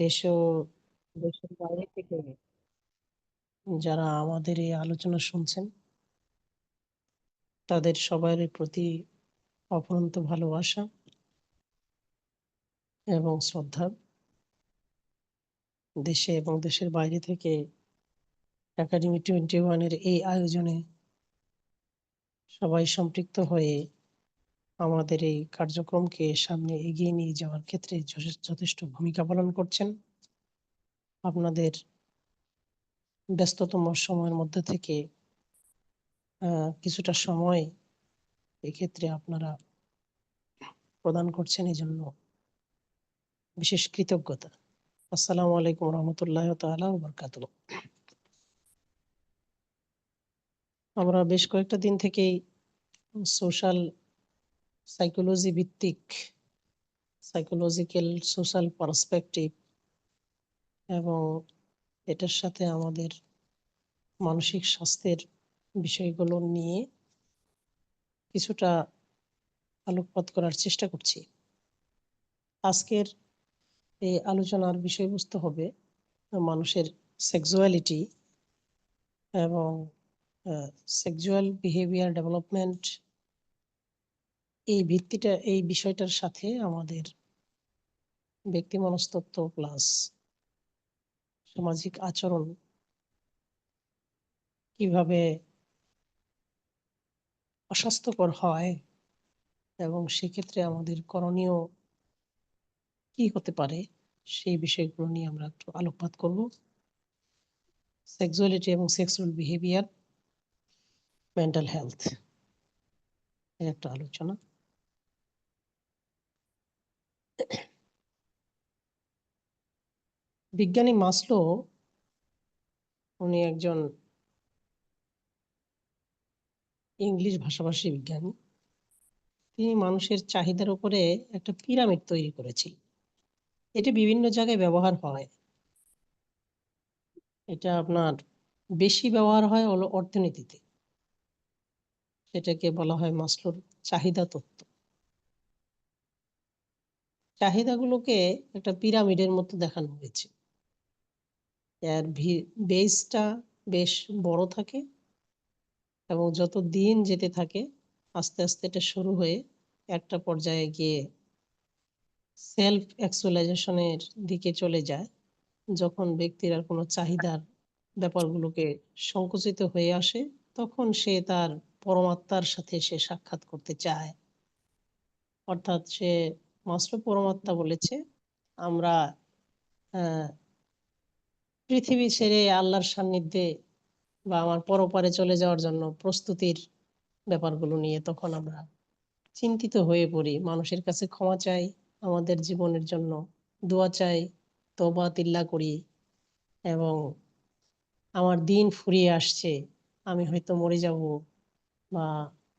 দেশ ও দেশের বাইরে থেকে যারা আমাদের এই আলোচনা শুনছেন তাদের সবার প্রতি অফুরন্ত ভালোবাসা এবং শ্রদ্ধা। দেশে এবং দেশের বাইরে থেকে একাডেমি 21-এর এই আয়োজনে সবাই সম্পৃক্ত হয়ে আমাদের এই কার্যক্রমকে সামনে এগিয়ে নিয়ে যাওয়ার ক্ষেত্রে যথেষ্ট ভূমিকা পালন করছেন। আপনাদের ব্যস্ততম সময়ের মধ্যে থেকে কিছুটা সময় এক্ষেত্রে আপনারা প্রদান করছেন, এই জন্য বিশেষ কৃতজ্ঞতা। আসসালামু আলাইকুম রহমতুল্লাহ তাআলা ওয়া বারাকাতুহু। আমরা বেশ কয়েকটা দিন থেকেই সোশ্যাল সাইকোলজি ভিত্তিক সাইকোলজিক্যাল সোশ্যাল পার্সপেক্টিভ এবং এটার সাথে আমাদের মানসিক স্বাস্থ্যের বিষয়গুলো নিয়ে কিছুটা আলোকপাত করার চেষ্টা করছি। আজকের এই আলোচনার বিষয়বস্তু হবে মানুষের সেক্সুয়ালিটি এবং সেক্সুয়াল বিহেভিয়ার ডেভেলপমেন্ট। এই বিষয়টার সাথে আমাদের ব্যক্তি মনস্তত্ত্ব প্লাস সামাজিক আচরণ কিভাবে অস্বাস্থ্যকর হয় এবং সেক্ষেত্রে আমাদের করণীয় কি হতে পারে সেই বিষয়গুলো নিয়ে আমরা একটু আলোকপাত করব। সেক্সুয়ালিটি এবং সেক্সুয়াল বিহেভিয়ার, মেন্টাল হেলথ এর একটা আলোচনা। বিজ্ঞানী মাসলো, উনি একজন ইংলিশ ভাষাভাষী বিজ্ঞানী। তিনি মানুষের চাহিদার উপরে একটা পিরামিড তৈরি করেছিলেন। এটি বিভিন্ন জায়গায় ব্যবহার হয়। এটা আপনার বেশি ব্যবহার হয় হলো অর্থনীতিতে, সেটাকে বলা হয় মাসলোর চাহিদা তত্ত্ব। চাহিদাগুলোকে একটা পিরামিডের মতো দেখানো হয়েছে। এর বেসটা বেশ বড় থাকে এবং যত দিন যেতে থাকে আস্তে আস্তে এটা শুরু হয়ে একটা পর্যায়ে গিয়ে সেলফ অ্যাকচুয়ালাইজেশনের দিকে চলে যায়, যখন ব্যক্তির আর কোনো চাহিদার ব্যাপারগুলোকে সংকুচিত হয়ে আসে, তখন সে তার পরমাত্মার সাথে সে সাক্ষাৎ করতে চায়। অর্থাৎ সে মাসলো পরমাত্মা বলেছে আমরা পৃথিবী ছেড়ে আল্লাহর সান্নিধ্যে বা আমার পরপারে চলে যাওয়ার জন্য প্রস্তুতির ব্যাপারগুলো নিয়ে তখন আমরা চিন্তিত হয়ে পড়ি, মানুষের কাছে ক্ষমা চাই, আমাদের জীবনের জন্য দোয়া চাই, তওবা তিল্লা করি এবং আমার দিন ফুরিয়ে আসছে, আমি হয়তো মরে যাব বা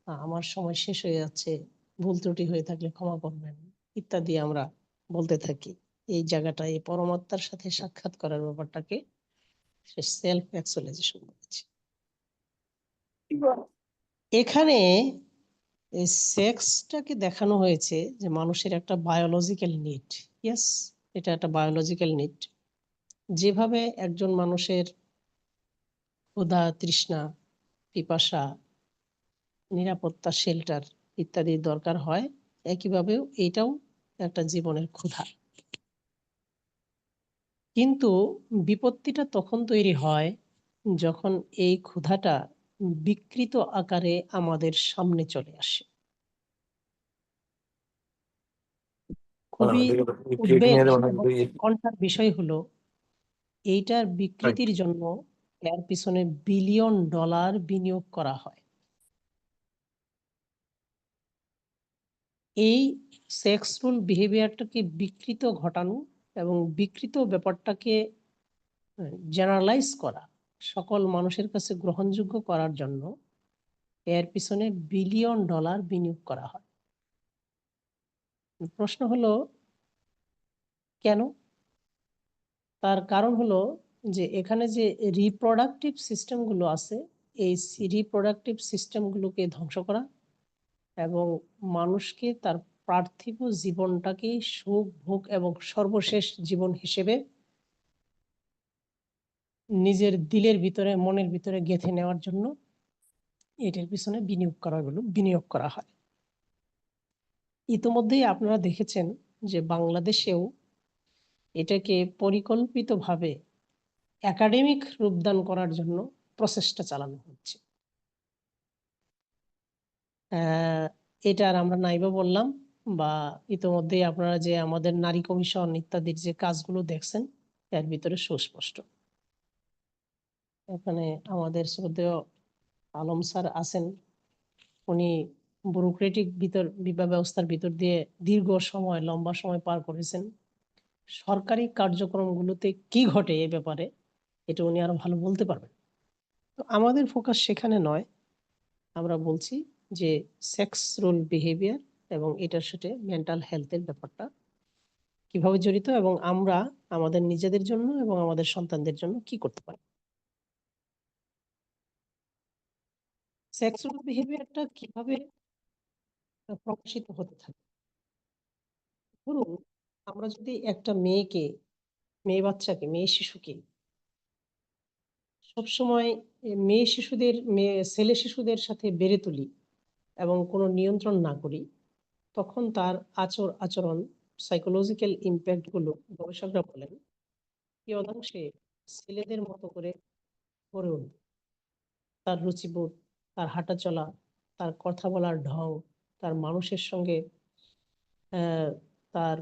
আমার সময় শেষ হয়ে যাচ্ছে, ভুল ত্রুটি হয়ে থাকলে ক্ষমা করবেন ইত্যাদি আমরা বলতে থাকি। এই জায়গাটা এই পরমাত্মার সাথে সাক্ষাৎ করার ব্যাপারটাকে সে সেলফ অ্যাকচুয়ালাইজেশন বলেছে। এখানে এই সেক্সটাকে দেখানো হয়েছে যে মানুষের একটা বায়োলজিক্যাল নিড। ইয়েস, এটা একটা বায়োলজিক্যাল নিড। যেভাবে একজন মানুষের ক্ষুধা, তৃষ্ণা, পিপাসা, নিরাপত্তা, শেল্টার ইত্যাদি দরকার হয়, একইভাবে এটাও একটা জীবনের ক্ষুধা। কিন্তু বিপত্তিটা তখন তৈরি হয় যখন এই ক্ষুধাটা বিকৃত আকারে আমাদের সামনে চলে আসে। খুবই উদ্বেগ এবং উৎকণ্ঠার বিষয় হলো এইটার বিকৃতির জন্য এর পিছনে $বিলিয়ন বিনিয়োগ করা হয়। এই সেক্সুয়াল বিহেভিয়ারটাকে বিকৃত ঘটানো এবং বিকৃত ব্যাপারটাকে জেনারেলাইজ করা, সকল মানুষের কাছে গ্রহণযোগ্য করার জন্য এর পিছনে $বিলিয়ন বিনিয়োগ করা হয়। প্রশ্ন হলো কেন? তার কারণ হলো যে এখানে যে রিপ্রোডাক্টিভ সিস্টেমগুলো আছে, এই রিপ্রোডাক্টিভ সিস্টেমগুলোকে ধ্বংস করা এবং মানুষকে তার পার্থিব জীবনটাকে সুখ ভোগ এবং সর্বশেষ জীবন হিসেবে নিজের দিলের ভিতরে মনের ভিতরে গেঁথে নেওয়ার জন্য এটার পিছনে বিনিয়োগ করা হয়। ইতোমধ্যেই আপনারা দেখেছেন যে বাংলাদেশেও এটাকে পরিকল্পিতভাবে একাডেমিক রূপদান করার জন্য প্রচেষ্টা চালানো হচ্ছে। এটার আমরা নাইবা বললাম, বা ইতোমধ্যেই আপনারা যে আমাদের নারী কমিশন ইত্যাদির যে কাজগুলো দেখছেন এর ভিতরে সুস্পষ্ট। এখানে আমাদের শ্রদ্ধেয় আলম স্যার আছেন, উনি ব্যুরোক্রেটিক ব্যবস্থার ভিতর দিয়ে লম্বা সময় পার করেছেন। সরকারি কার্যক্রমগুলোতে কি ঘটে এ ব্যাপারে এটা উনি আরো ভালো বলতে পারবেন। তো আমাদের ফোকাস সেখানে নয়, আমরা বলছি যে সেক্স রোল বিহেভিয়ার এবং এটার সাথে মেন্টাল হেলথের ব্যাপারটা কিভাবে জড়িত এবং আমরা আমাদের নিজেদের জন্য এবং আমাদের সন্তানদের জন্য কি করতে পারি। সেক্স রোল বিহেভিয়ারটা কিভাবে প্রকাশিত হতে থাকে। ধরুন, আমরা যদি একটা মেয়ে বাচ্চাকে, মেয়ে শিশুকে সবসময় ছেলে শিশুদের সাথে বেড়ে তুলি এবং কোনো নিয়ন্ত্রণ না করি, তখন তার আচরণ সাইকোলজিক্যাল ইম্প্যাক্ট গুলো গবেষকরা বলেন কি অংশে ছেলেদের মতো করে গড়ে উঠবে। তার রুচিবোধ, তার হাঁটা চলা, তার কথা বলার ঢং, তার মানুষের সঙ্গে তার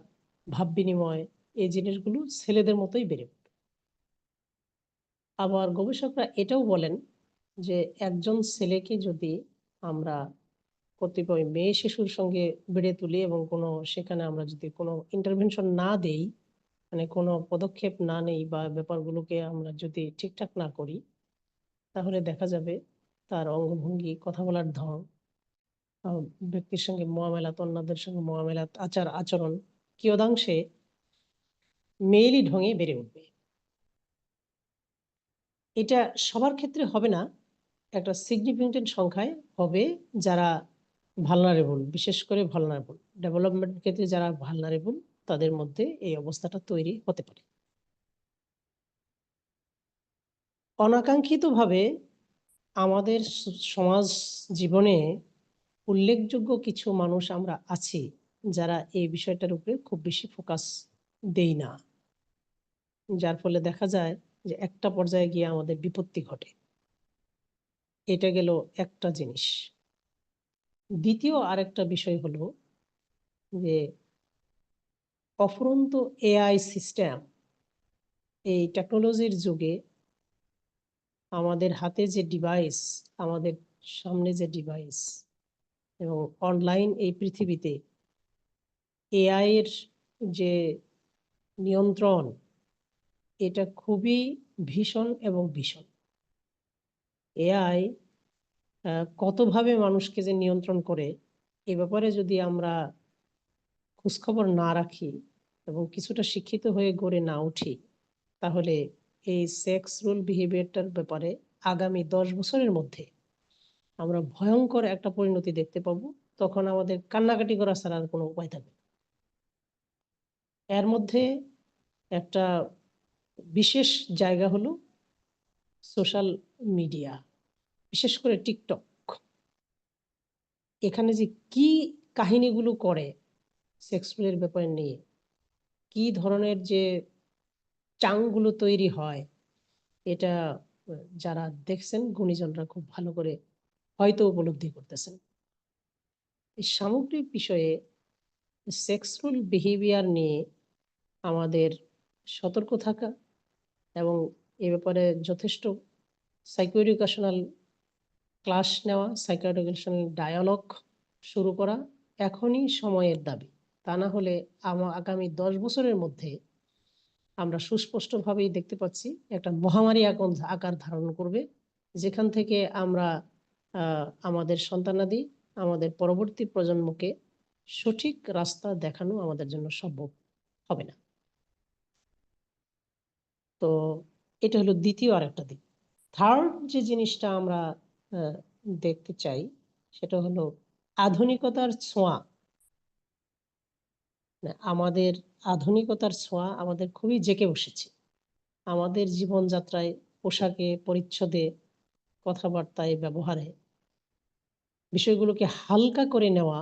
ভাব বিনিময়, এই জিনিসগুলো ছেলেদের মতোই বেড়ে উঠবে। আবার গবেষকরা এটাও বলেন যে একজন ছেলেকে যদি আমরা কতিপয় মেয়ে শিশুর সঙ্গে বেড়ে তুলি এবং সেখানে আমরা যদি কোনো ইন্টারভেনশন না দেই, মানে কোনো পদক্ষেপ না নেই বা ব্যাপারগুলোকে আমরা যদি ঠিকঠাক না করি, তাহলে দেখা যাবে তার অঙ্গভঙ্গি, কথা বলার ধরন, ব্যক্তির সঙ্গে মোয়ামেলাত, অন্যদের সঙ্গে মোয়ামেলাত, আচরণ কিয়দাংশে মেয়েলি ঢঙে বেড়ে উঠবে। এটা সবার ক্ষেত্রে হবে না, একটা সিগনিফিকেন্ট সংখ্যায় হবে যারা ভালনারেবল, বিশেষ করে ভালনারেবল ডেভেলপমেন্ট ক্ষেত্রে যারা ভালনারেবল, তাদের মধ্যে এই অবস্থাটা তৈরি হতে পারে। অনাকাঙ্ক্ষিতভাবে আমাদের সমাজ জীবনে উল্লেখযোগ্য কিছু মানুষ আমরা আছি যারা এই বিষয়টার উপরে খুব বেশি ফোকাস দেই না, যার ফলে দেখা যায় যে একটা পর্যায়ে গিয়ে আমাদের বিপত্তি ঘটে। এটা গেল একটা জিনিস। দ্বিতীয় আরেকটা বিষয় হলো যে অফুরন্ত এআই সিস্টেম, এই টেকনোলজির যুগে আমাদের হাতে যে ডিভাইস, আমাদের সামনে যে ডিভাইস এবং অনলাইন এই পৃথিবীতে এআই এর যে নিয়ন্ত্রণ, এটা খুবই ভীষণ এবং ভীষণ। এআই কতভাবে মানুষকে যে নিয়ন্ত্রণ করে এ ব্যাপারে যদি আমরা খোঁজখবর না রাখি এবং কিছুটা শিক্ষিত হয়ে গড়ে না উঠি, তাহলে এই সেক্স রুল বিহেভিয়ারটার ব্যাপারে আগামী 10 বছরের মধ্যে আমরা ভয়ঙ্কর একটা পরিণতি দেখতে পাবো। তখন আমাদের কান্নাকাটি করা ছাড়া আর কোনো উপায় থাকবে না। এর মধ্যে একটা বিশেষ জায়গা হলো সোশ্যাল মিডিয়া, বিশেষ করে টিকটক। এখানে যে কি কাহিনীগুলো করে সেক্স রুলের ব্যাপারে নিয়ে, কি ধরনের যে চাংগুলো তৈরি হয়, এটা যারা দেখছেন গুণীজনরা খুব ভালো করে হয়তো উপলব্ধি করতেছেন। এই সামগ্রিক বিষয়ে সেক্সুয়াল বিহেভিয়ার নিয়ে আমাদের সতর্ক থাকা এবং এ ব্যাপারে যথেষ্ট সাইকো এডুকেশনাল ক্লাস নেওয়া, সাইকো এডুকেশনাল ডায়ালগ শুরু করা এখনই সময়ের দাবি। তা না হলে আগামী 10 বছরের মধ্যে আমরা সুস্পষ্টভাবেই দেখতে পাচ্ছি একটা মহামারী আকার ধারণ করবে, যেখান থেকে আমরা আমাদের সন্তানাদি, আমাদের পরবর্তী প্রজন্মকে সঠিক রাস্তা দেখানো আমাদের জন্য সম্ভব হবে না। তো এটা হলো দ্বিতীয় আরেকটা দিক। থার্ড যে জিনিসটা আমরা দেখতে চাই সেটা হলো আধুনিকতার ছোঁয়া আমাদের আধুনিকতার ছোঁয়া আমাদের খুবই জেঁকে বসেছে। আমাদের জীবনযাত্রায়, পোশাকে, পরিচ্ছদে, কথাবার্তায়, ব্যবহারে বিষয়গুলোকে হালকা করে নেওয়া,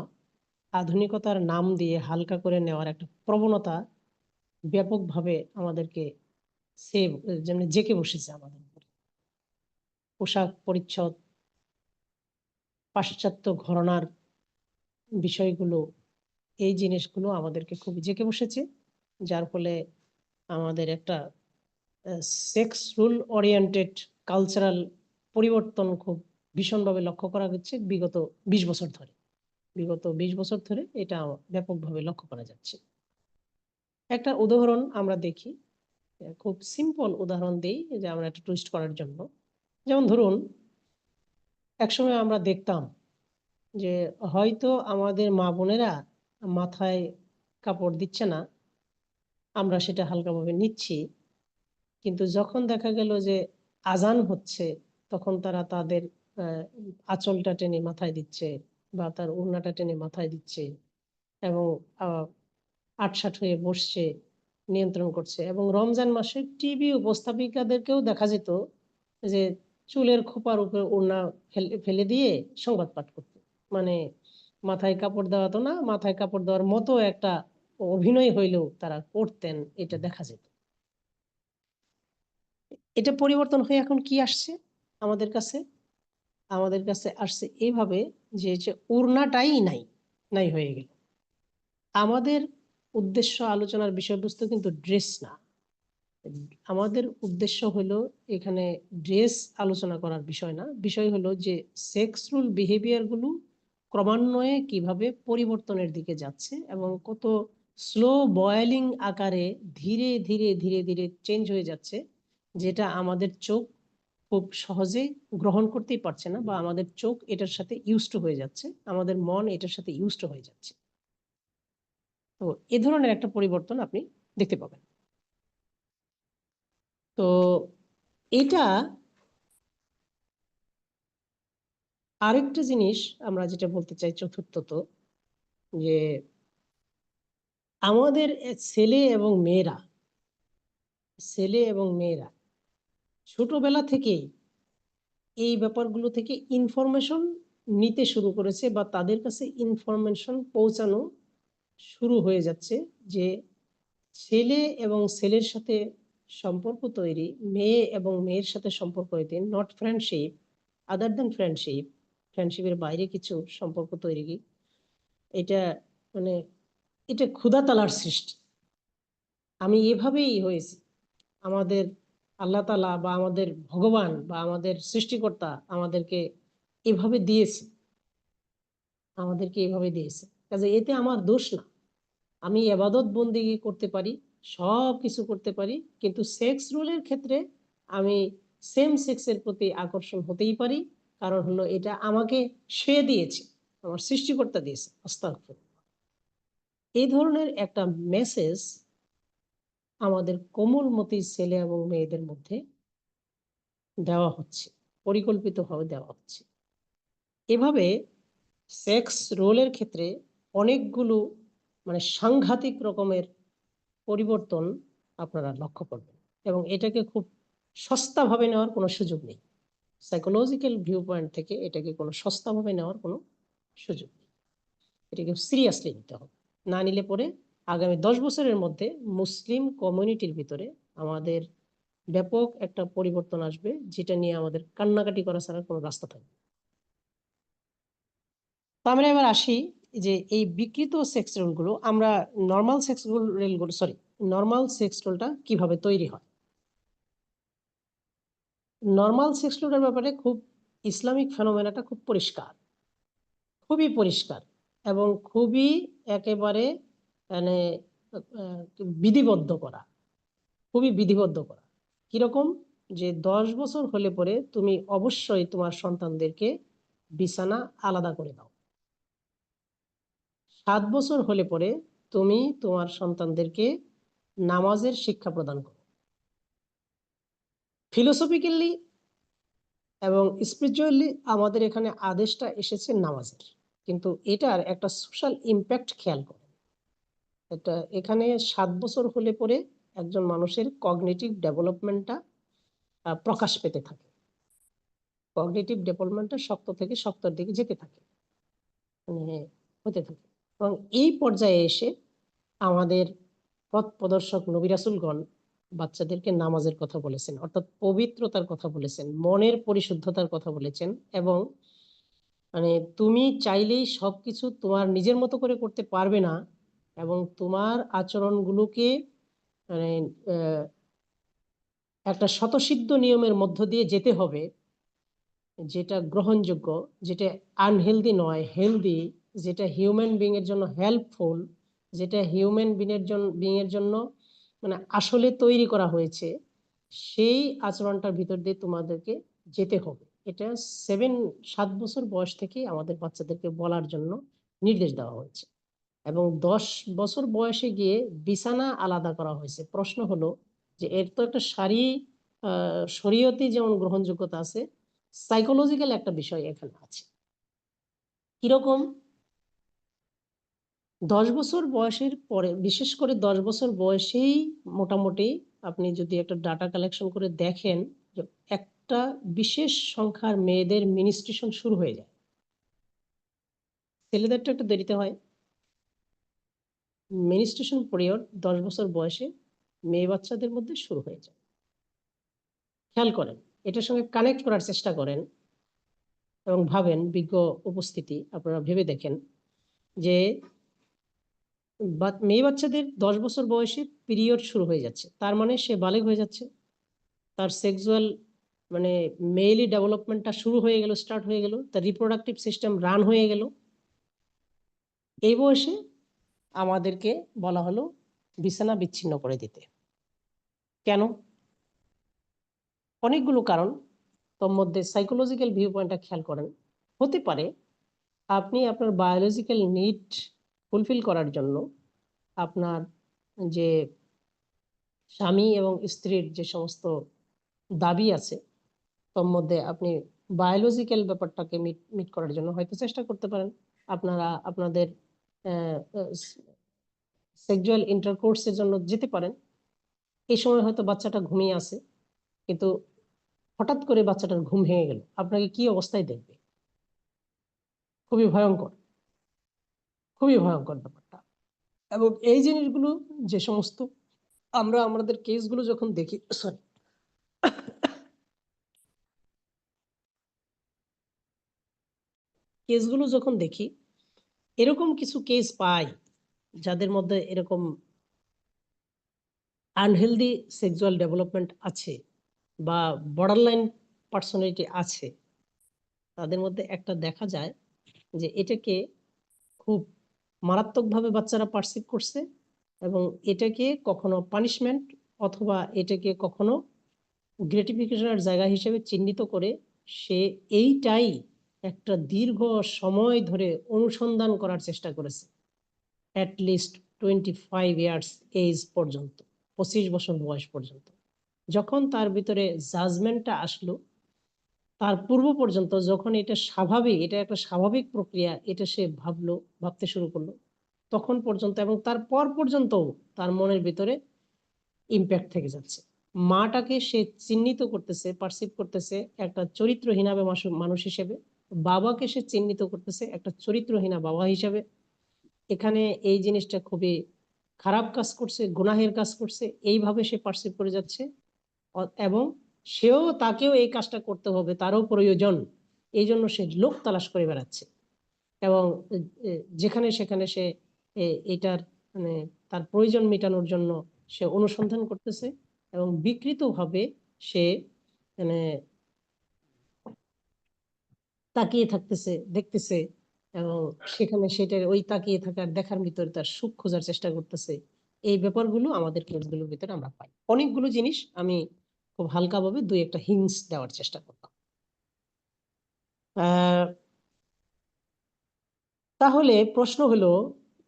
আধুনিকতার নাম দিয়ে হালকা করে নেওয়ার একটা প্রবণতা ব্যাপকভাবে আমাদেরকে যেমন জেঁকে বসেছে আমাদের উপরে। পোশাক পরিচ্ছদ, পাশ্চাত্য ঘরানার বিষয়গুলো, এই জিনিসগুলো আমাদেরকে খুব জেঁকে বসেছে, যার ফলে আমাদের একটা সেক্স রুল ওরিয়েন্টেড কালচারাল পরিবর্তন খুব ভীষণভাবে লক্ষ্য করা হচ্ছে বিগত 20 বছর ধরে। বিগত 20 বছর ধরে এটা ব্যাপকভাবে লক্ষ্য করা যাচ্ছে। একটা উদাহরণ আমরা দেখি, খুব সিম্পল উদাহরণ দিই যে আমরা একটা টুইস্ট করার জন্য। যেমন ধরুন, একসময় আমরা দেখতাম যে হয়তো আমাদের মা বোনেরা মাথায় কাপড় দিচ্ছে না, আমরা সেটা হালকাভাবে নিচ্ছি, কিন্তু যখন দেখা গেল যে আজান হচ্ছে, তখন তারা তাদের আঁচলটা টেনে মাথায় দিচ্ছে বা তার ওড়নাটা টেনে মাথায় দিচ্ছে এবং আটসাট হয়ে বসছে, নিয়ন্ত্রণ করছে। এবং রমজান মাসে টিভি উপস্থাপিকাদেরকেও দেখা যেত যে চুলের খোপার উপরে ওড়না ফেলে দিয়ে সংবাদ পাঠ করত। মানে মাথায় কাপড় দেওয়া তো না, মাথায় কাপড় দেওয়ার মতো একটা অভিনয় হইলেও তারা করতেন, এটা দেখা যেত। এটা পরিবর্তন হয়ে এখন কি আসছে আমাদের কাছে? আমাদের কাছে আসছে এইভাবে যে ওড়নাটাই নাই, নাই হয়ে গেল। আমাদের উদ্দেশ্য, আলোচনার বিষয়বস্তু কিন্তু ড্রেস না। আমাদের উদ্দেশ্য হলো এখানে ড্রেস আলোচনা করার বিষয় না, বিষয় হলো যে সেক্সুয়াল বিহেভিয়ার গুলো ক্রমান্বয়ে কিভাবে পরিবর্তনের দিকে যাচ্ছে এবং কত স্লো বয়েলিং আকারে ধীরে ধীরে ধীরে ধীরে চেঞ্জ হয়ে যাচ্ছে, যেটা আমাদের চোখ খুব সহজে গ্রহণ করতেই পারছে না, বা আমাদের চোখ এটার সাথে ইউজড হয়ে যাচ্ছে, আমাদের মন এটার সাথে ইউজড হয়ে যাচ্ছে। তো এ ধরনের একটা পরিবর্তন আপনি দেখতে পাবেন। তো এটা আরেকটা জিনিস আমরা যেটা বলতে চাই চতুর্থত, যে আমাদের ছেলে এবং মেয়েরা ছোটবেলা থেকেই এই ব্যাপারগুলো থেকে ইনফরমেশন নিতে শুরু করেছে, বা তাদের কাছে ইনফরমেশন পৌঁছানো শুরু হয়ে যাচ্ছে যে ছেলে এবং ছেলের সাথে সম্পর্ক তৈরি, মেয়ে এবং মেয়ের সাথে সম্পর্ক তৈরি, not friendship, other than friendship, ফ্রেন্ডশিপের বাইরে কিছু সম্পর্ক তৈরি, এটা মানে এটা ক্ষুধা তালার সৃষ্টি। আমি এভাবেই হয়েছি, আমাদের আল্লাহ তাআলা বা আমাদের ভগবান বা আমাদের সৃষ্টিকর্তা আমাদেরকে এভাবে দিয়েছে। কাজে এতে আমার দোষ না। আমি ইবাদত বন্দেগী করতে পারি, সব কিছু করতে পারি, কিন্তু সেক্স রুলের ক্ষেত্রে আমি সেম সেক্সের প্রতি আকর্ষণ হতেই পারি। কারণ হলো এটা আমাকে সে দিয়েছে, আমার সৃষ্টিকর্তা দিয়েছে। আস্তাগফিরুল্লাহ। এই ধরনের একটা মেসেজ আমাদের কোমলমতি ছেলে এবং মেয়েদের মধ্যে দেওয়া হচ্ছে, পরিকল্পিতভাবে দেওয়া হচ্ছে। এভাবে সেক্স রোলের ক্ষেত্রে অনেকগুলো সাংঘাতিক রকমের পরিবর্তন আপনারা লক্ষ্য করবেন, এবং এটাকে খুব সস্তাভাবে নেওয়ার কোনো সুযোগ নেই। সাইকোলজিক্যাল ভিউ পয়েন্ট থেকে এটাকে কোনো সস্তাভাবে নেওয়ার কোনো সুযোগ নেই। এটাকে সিরিয়াসলি নিতে হবে। না নিলে পরে আগামী 10 বছরের মধ্যে মুসলিম কমিউনিটির ভিতরে আমাদের ব্যাপক একটা পরিবর্তন আসবে, যেটা নিয়ে আমাদের কান্নাকাটি করা ছাড়া কোনো রাস্তা থাকবে। তো আমরা এবার আসি যে এই বিকৃত সেক্স রোলগুলো আমরা নর্মাল সেক্স রোলটা কিভাবে তৈরি হয়। নর্মাল সেক্স রোলের ব্যাপারে খুব ইসলামিক ফেনোমেনাটা খুব পরিষ্কার, খুবই পরিষ্কার, এবং খুবই একেবারে মানে বিধিবদ্ধ করা, খুবই বিধিবদ্ধ করা। কিরকম? যে 10 বছর হলে পরে তুমি অবশ্যই তোমার সন্তানদেরকে বিছানা আলাদা করে দাও। 7 বছর হলে পরে তুমি তোমার সন্তানদেরকে নামাজের শিক্ষা প্রদান করো। ফিলোসফিক্যালি এবং স্পিরিচুয়ালি আমাদের এখানে আদেশটা এসেছে নামাজের, কিন্তু এটার একটা সোশ্যাল ইম্প্যাক্ট খেয়াল করো। এটা এখানে 7 বছর হলে পরে একজন মানুষের কগনিটিভ ডেভেলপমেন্টটা প্রকাশ পেতে থাকে। কগনিটিভ ডেভেলপমেন্টটা শক্ত থেকে শক্তর দিকে যেতে থাকে, মানে হতে থাকে। এবং এই পর্যায়ে এসে আমাদের পথ প্রদর্শক নবী রাসূলগণ বাচ্চাদেরকে নামাজের কথা বলেছেন, অর্থাৎ পবিত্রতার কথা বলেছেন, মনের পরিশুদ্ধতার কথা বলেছেন। এবং মানে তুমি চাইলেই সবকিছু তোমার নিজের মতো করে করতে পারবে না, এবং তোমার আচরণগুলোকে মানে একটা স্বতঃসিদ্ধ নিয়মের মধ্য দিয়ে যেতে হবে, যেটা গ্রহণযোগ্য, যেটা আনহেলদি নয়, হেলদি, যেটা হিউম্যান বিং এর জন্য হেল্পফুল, যেটা হিউম্যান বিং এর জন্য মানে আসলে তৈরি করা হয়েছে, সেই আচরণটার ভিতর দিয়ে তোমাদেরকে যেতে হবে। এটা 7 বছর বয়স থেকে আমাদের বাচ্চাদেরকে বলার জন্য নির্দেশ দেওয়া হয়েছে। এবং 10 বছর বয়সে গিয়ে বিছানা আলাদা করা হয়েছে। প্রশ্ন হলো যে এর তো একটা শরীয়তি যেমন গ্রহণযোগ্যতা আছে, সাইকোলজিক্যাল একটা বিষয় এখানে আছে। কিরকম? 10 বছর বয়সের পরে, বিশেষ করে 10 বছর বয়সেই মোটামুটি আপনি যদি একটা ডাটা কালেকশন করে দেখেন যে একটা বিশেষ সংখ্যার মেয়েদের মিনিস্ট্রেশন শুরু হয়ে যায়। ছেলেদেরটা একটু দেরিতে হয়। মিনিস্ট্রেশন পিরিয়ড 10 বছর বয়সে মেয়ে বাচ্চাদের মধ্যে শুরু হয়ে যায়। খেয়াল করেন, এটার সঙ্গে কানেক্ট করার চেষ্টা করেন এবং ভাবেন, বিজ্ঞ উপস্থিতি আপনারা ভেবে দেখেন যে মেয়ে বাচ্চাদের 10 বছর বয়সে পিরিয়ড শুরু হয়ে যাচ্ছে, তার মানে সে বালেগ হয়ে যাচ্ছে, তার সেক্সুয়াল মানে মেইলি ডেভেলপমেন্টটা শুরু হয়ে গেল, স্টার্ট হয়ে গেল, তার রিপ্রোডাক্টিভ সিস্টেম রান হয়ে গেল। এই বয়সে আমাদেরকে বলা হলো বিছানা বিচ্ছিন্ন করে দিতে। কেন? অনেকগুলো কারণ। তোর মধ্যে সাইকোলজিক্যাল ভিউ পয়েন্টটা খেয়াল করেন। হতে পারে আপনি আপনার বায়োলজিক্যাল নিড ফুলফিল করার জন্য আপনার যে স্বামী এবং স্ত্রীর যে সমস্ত দাবি আছে, তোর মধ্যে আপনি বায়োলজিক্যাল ব্যাপারটাকে মিট মিট করার জন্য হয়তো চেষ্টা করতে পারেন। আপনারা আপনাদের সেক্সুয়াল ইন্টারকোর্সের জন্য যেতে পারেন। এই সময় হয়তো বাচ্চাটা ঘুমিয়ে আছে, কিন্তু হঠাৎ করে বাচ্চাটার ঘুম ভেঙে গেল, আপনাকে কি অবস্থায় দেখবে? খুবই ভয়ঙ্কর, খুবই ভয়ঙ্কর ব্যাপারটা। এবং এই জিনিসগুলো যে সমস্ত আমরা আমাদের কেসগুলো যখন দেখি, সরি, কেসগুলো যখন দেখি, এরকম কিছু কেস পাই যাদের মধ্যে এরকম আনহেলদি সেক্সুয়াল ডেভেলপমেন্ট আছে বা বর্ডারলাইন পার্সোনালিটি আছে। তাদের মধ্যে একটা দেখা যায় যে এটাকে খুব মারাত্মকভাবে বাচ্চারা পারসিভ করছে, এবং এটাকে কখনো পানিশমেন্ট অথবা এটাকে কখনো গ্রেটিফিকেশনের জায়গা হিসেবে চিহ্নিত করে সে এইটাই একটা দীর্ঘ সময় ধরে অনুসন্ধান করার চেষ্টা করেছে, অ্যাটলিস্ট 25 ইয়ার্স এজ পর্যন্ত, 25 বছর বয়স পর্যন্ত। যখন তার ভিতরে জাজমেন্টটা আসলো, তার পূর্ব পর্যন্ত যখন এটা স্বাভাবিক, এটা একটা স্বাভাবিক প্রক্রিয়া, এটা সে ভাবতে শুরু করলো, তখন পর্যন্ত এবং তারপর পর্যন্ত তার মনের ভিতরে ইম্প্যাক্ট থেকে যাচ্ছে। মাটাকে সে চিহ্নিত করতেছে, পারসিভ করতেছে একটা চরিত্রহীনা মানুষ হিসেবে, বাবাকে সে চিহ্নিত করতেছে একটা চরিত্রহীনা বাবা হিসেবে। এখানে এই জিনিসটা খুবই খারাপ কাজ করছে, গুনাহের কাজ করছে, এইভাবে সে পারসিভ করে যাচ্ছে। এবং তাকেও এই কাজটা করতে হবে, তারও প্রয়োজন, এই জন্য সে লোক তালাশ করে বেড়াচ্ছে। এবং যেখানে সেখানে সে এটার মানে তার প্রয়োজন মেটানোর জন্য সে অনুসন্ধান করতেছে, এবং বিকৃতভাবে সে মানে তাকিয়ে থাকতেছে, দেখতেছে, এবং সেখানে সেটার ওই তাকিয়ে থাকার দেখার ভিতরে তার সুখ খোঁজার চেষ্টা করতেছে। এই ব্যাপারগুলো আমাদের কেসগুলোর ভিতরে আমরা পাই। অনেকগুলো জিনিস আমি খুব হালকাভাবে দুই একটা হিন্টস দেওয়ার চেষ্টা করলাম। তাহলে প্রশ্ন হলো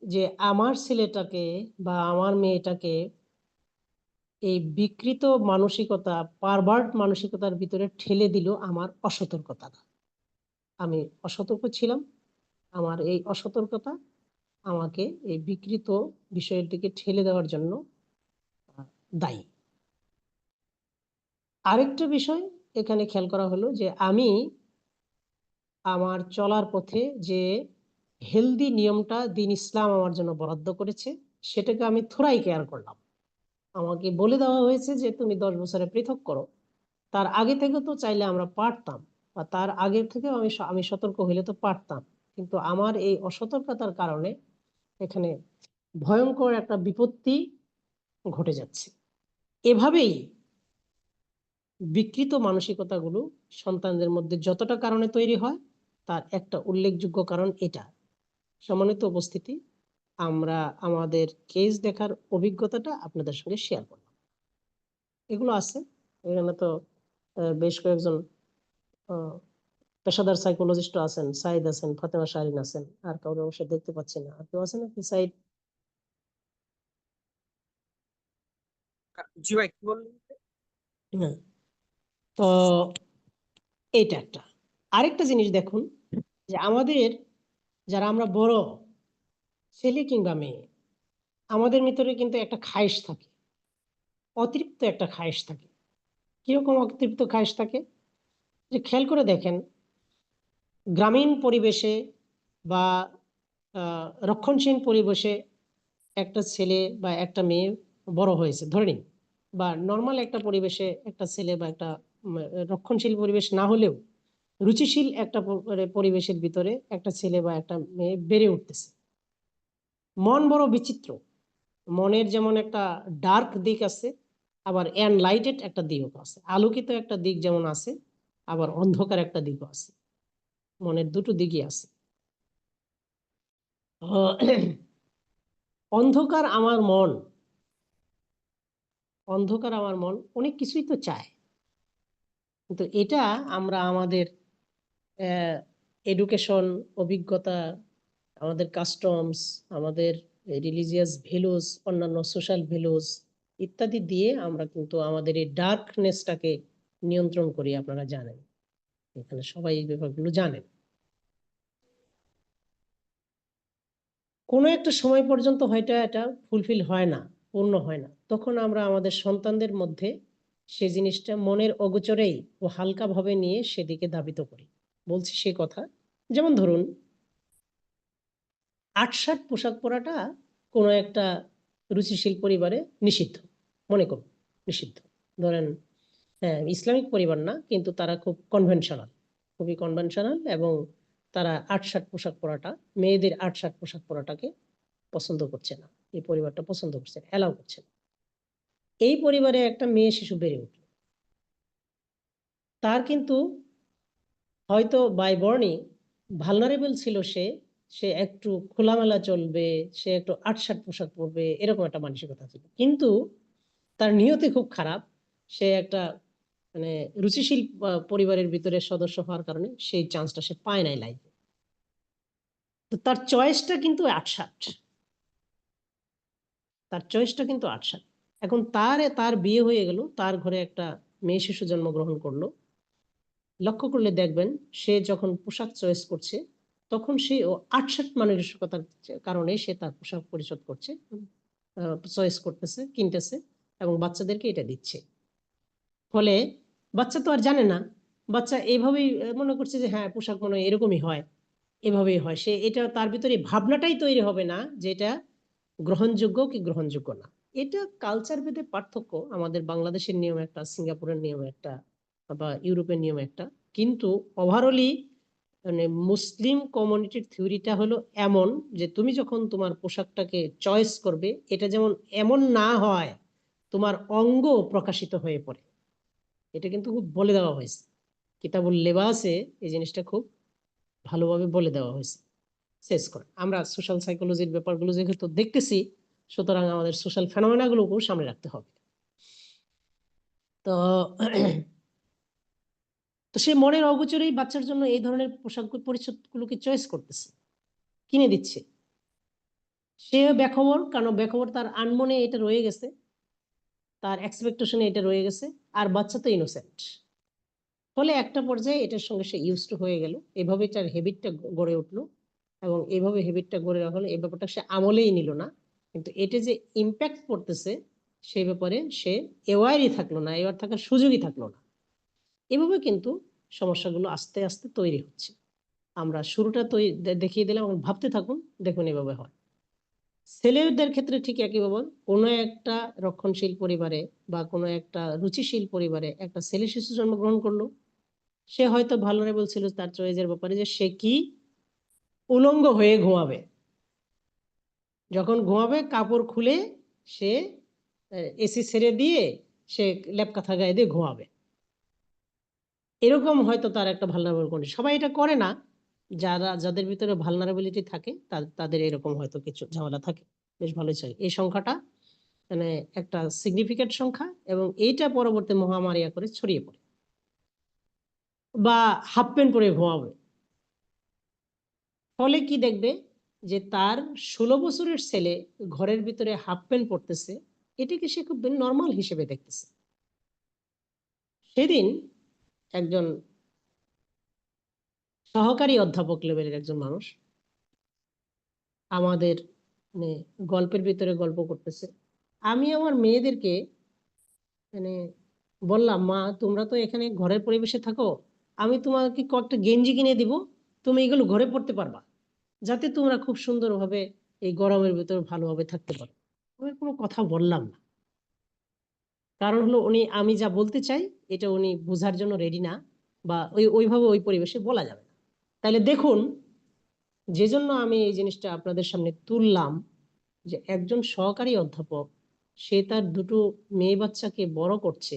যে আমার ছেলেটাকে বা আমার মেয়েটাকে এই বিকৃত মানসিকতা, পারভার্ট মানসিকতার ভিতরে ঠেলে দিল আমার অসতর্কতা। আমি অসতর্ক ছিলাম, আমার এই অসতর্কতা আমাকে এই বিকৃত বিষয়ের দিকে ঠেলে দেওয়ার জন্য দায়ী। আরেকটা বিষয় এখানে খেয়াল করা হলো যে আমি আমার চলার পথে যে হেলদি নিয়মটা দিন ইসলাম আমার জন্য বরাদ্দ করেছে সেটাকে আমি থোড়াই কেয়ার করলাম। আমাকে বলে দেওয়া হয়েছে যে তুমি 10 বছরে পৃথক করো, তার আগে থেকে তো চাইলে আমরা পারতাম, বা তার আগে থেকে আমি সতর্ক হইলে তো পারতাম, কিন্তু আমার এই অসতর্কতার কারণে এখানে ভয়ঙ্কর একটা বিপত্তি ঘটে যাচ্ছে। এভাবেই বিকৃত মানসিকতাগুলো সন্তানদের মধ্যে যতটা কারণে তৈরি হয়, তার একটা উল্লেখযোগ্য কারণ এটা। সম্মানিত উপস্থিতি, আমরা আমাদের কেস দেখার অভিজ্ঞতাটা আপনাদের সঙ্গে শেয়ার করলাম। এগুলো আছে এখানে তো বেশ কয়েকজন পেশাদার সাইকোলজিস্ট আছেন, সাইদ আছেন, ফাতেমা শাহরিন আছেন, আর কাউকে অবশ্য দেখতে পাচ্ছি না। আর কেউ আছেন আপনি সাইদ? জি ভাই, কি বললেন? হ্যাঁ। তো এইটা একটা। আরেকটা জিনিস দেখুন যে আমাদের যারা আমরা বড় ছেলে কিংবা মেয়ে, আমাদের ভিতরে কিন্তু একটা খায়েশ থাকে, অতিরিক্ত একটা খায়েশ থাকে। কিরকম অতিরিক্ত খায়েশ থাকে? যে খেয়াল করে দেখেন, গ্রামীণ পরিবেশে বা রক্ষণশীল পরিবেশে একটা ছেলে বা একটা মেয়ে বড় হয়েছে ধরে নিন, বা নর্মাল একটা পরিবেশে একটা ছেলে বা একটা রক্ষণশীল পরিবেশ না হলেও রুচিশীল একটা পরিবেশের ভিতরে একটা ছেলে বা একটা মেয়ে বেড়ে উঠতেছে। মন বড় বিচিত্র। মনের যেমন একটা ডার্ক দিক আছে, আবার এনলাইটেড একটা দিকও আছে, আলোকিত একটা দিক যেমন আছে, আবার অন্ধকার একটা দিকও আছে। মনের দুটো দিকই আছে। অন্ধকার আমার মন, অন্ধকার আমার মন অনেক কিছুই তো চায়, কিন্তু এটা আমরা আমাদের এডুকেশন, অভিজ্ঞতা, আমাদের কাস্টমস, আমাদের রিলিজিয়াস ভ্যালুস, অন্যান্য সোশ্যাল ভ্যালুস ইত্যাদি দিয়ে আমরা কিন্তু আমাদের এই ডার্কনেসটাকে নিয়ন্ত্রণ করি। আপনারা জানেন, এখানে সবাই এই ব্যাপারগুলো জানেন। কোনো একটা সময় পর্যন্ত হয়তো এটা ফুলফিল হয় না, পূর্ণ হয় না, তখন আমরা আমাদের সন্তানদের মধ্যে সে জিনিসটা মনের অগোচরেই ও হালকাভাবে নিয়ে সেদিকে ধাবিত করি। বলছি সে কথা, যেমন ধরুন আটশাট পোশাক পরাটা কোনো একটা রুচিশীল পরিবারে নিষিদ্ধ, মনে করুন নিষিদ্ধ। ধরেন হ্যাঁ, ইসলামিক পরিবার না, কিন্তু তারা খুব কনভেনশনাল, খুবই কনভেনশনাল, এবং তারা আটশাট পোশাক পরাটা, মেয়েদের আটশাট পোশাক পরাটাকে পছন্দ করছে না, এই পরিবারটা পছন্দ করছে না, অ্যালাউ করছে না। এই পরিবারে একটা মেয়ে শিশু বেড়ে উঠল, তার কিন্তু হয়তো বাই বর্ণই ভালনারেবল ছিল, সে সে একটু খোলামেলা চলবে, সে একটু আটশাট পোশাক পরবে, এরকম একটা মানসিকতা ছিল, কিন্তু তার নিয়তি খুব খারাপ। সে একটা মানে রুচিশীল পরিবারের ভিতরে সদস্য হওয়ার কারণে সেই চান্সটা সে পায় নাই লাইফে। তো তার চয়েসটা কিন্তু আটশাট, তার চয়েসটা কিন্তু আটশাট। এখন তার তার বিয়ে হয়ে গেল, তার ঘরে একটা মেয়ে শিশু জন্মগ্রহণ করলো। লক্ষ্য করলে দেখবেন সে যখন পোশাক চয়েস করছে, তখন সে আটশাট মানসিকতার কারণে সে তার পোশাক পরিচ্ছদ করছে, চয়েস করতেছে, কিনতেছে, এবং বাচ্চাদেরকে এটা দিচ্ছে। ফলে বাচ্চা তো আর জানে না, বাচ্চা এইভাবেই মনে করছে যে হ্যাঁ পোশাক মনে হয় এরকমই হয়, এভাবেই হয়। সে এটা তার ভিতরে ভাবনাটাই তৈরি হবে না যে এটা গ্রহণযোগ্য কি গ্রহণযোগ্য না। এটা কালচার ভেদে পার্থক্য, আমাদের বাংলাদেশের নিয়ম একটা, সিঙ্গাপুরের নিয়ম একটা, বা ইউরোপের নিয়ম একটা, কিন্তু ওভারঅলি মানে মুসলিম কমিউনিটির থিওরিটা হলো এমন যে তুমি যখন তোমার পোশাকটাকে চয়েস করবে, এটা যেমন এমন না হয় তোমার অঙ্গ প্রকাশিত হয়ে পড়ে। এটা কিন্তু খুব বলে দেওয়া হয়েছে কিতাবুল লেবাসে, এই জিনিসটা খুব ভালোভাবে বলে দেওয়া হয়েছে। শেষ করে আমরা সোশ্যাল সাইকোলজির ব্যাপারগুলো যেহেতু দেখতেছি, সুতরাং আমাদের সোশ্যাল ফেনোমেনাগুলোকেও সামনে রাখতে হবে। তো তো সে মনের অগোচরেই বাচ্চার জন্য এই ধরনের পোশাক পরিচ্ছদ গুলোকে চয়েস করতেছে, কিনে দিচ্ছে। সে বেখবর, কারণ বেখবর, তার আনমনে এটা রয়ে গেছে, তার এক্সপেকটেশনে এটা রয়ে গেছে, আর বাচ্চা তো ইনোসেন্ট। ফলে একটা পর্যায়ে এটার সঙ্গে সে ইউজ টু হয়ে গেল, এভাবে তার হ্যাবিটটা গড়ে উঠলো। এবং এইভাবে হ্যাবিটটা গড়ে রাখলো, এই ব্যাপারটা সে আমলেই নিল না, কিন্তু এটা যে ইম্প্যাক্ট পড়তেছে সেই ব্যাপারে সে অ্যাওয়ারই থাকলো না, অ্যাওয়ার থাকার সুযোগই থাকলো না। এভাবে কিন্তু সমস্যাগুলো আস্তে আস্তে তৈরি হচ্ছে। আমরা শুরুটা দেখিয়ে দিলাম, ভাবতে থাকুন, দেখুন এভাবে হয়। ছেলেদের ক্ষেত্রে ঠিক একই ব্যাপার। কোনো একটা রক্ষণশীল পরিবারে বা কোনো একটা রুচিশীল পরিবারে একটা ছেলে শিশু জন্মগ্রহণ করলো, সে হয়তো ভালনারেবল ছিল তার চয়েসের ব্যাপারে যে সে কি উলঙ্গ হয়ে ঘুমাবে, যখন ঘুমাবে কাপড় খুলে সে এসি ছেড়ে দিয়ে সে লেপ কাঁথা গায়ে দিয়ে ঘুমাবে। এরকম হয়তো তার একটা ভালনারেবল কন্ডিশন। সবাই এটা করে না, যাদের ভিতরে ভালনারেবিলিটি থাকে তাদের এরকম হয়তো কিছু ঝামেলা থাকে। বেশ ভালোই চাই এই সংখ্যাটা, মানে একটা সিগনিফিকেন্ট সংখ্যা, এবং এইটা পরবর্তী মহামারী করে ছড়িয়ে পড়ে। বা হাফ প্যান্ট পরে ঘুমাবে, ফলে কি দেখবে যে তার 16 বছরের ছেলে ঘরের ভিতরে হাফ প্যান্ট পরতেছে, এটাকে সে খুব নর্মাল হিসেবে দেখতেছে। সেদিন একজন সহকারী অধ্যাপক লেভেলের একজন মানুষ আমাদের মানে গল্পের ভিতরে গল্প করতেছে। আমি আমার মেয়েদেরকে মানে বললাম, মা তোমরা তো এখানে ঘরের পরিবেশে থাকো, আমি তোমাকে কয়েকটা গেঞ্জি কিনে দিব, তুমি এগুলো ঘরে পড়তে পারবা, যাতে তোমরা খুব সুন্দরভাবে এই গরমের ভিতরে ভালোভাবে থাকতে পারো। আমি কোনো কথা বললাম না, কারণ হলো উনি আমি যা বলতে চাই এটা উনি বোঝার জন্য রেডি না, বা ওইভাবে ওই পরিবেশে বলা যাবে না। তাহলে দেখুন, যে জন্য আমি এই জিনিসটা আপনাদের সামনে তুললাম, যে একজন সহকারী অধ্যাপক সে তার দুটো মেয়ে বাচ্চাকে বড় করছে,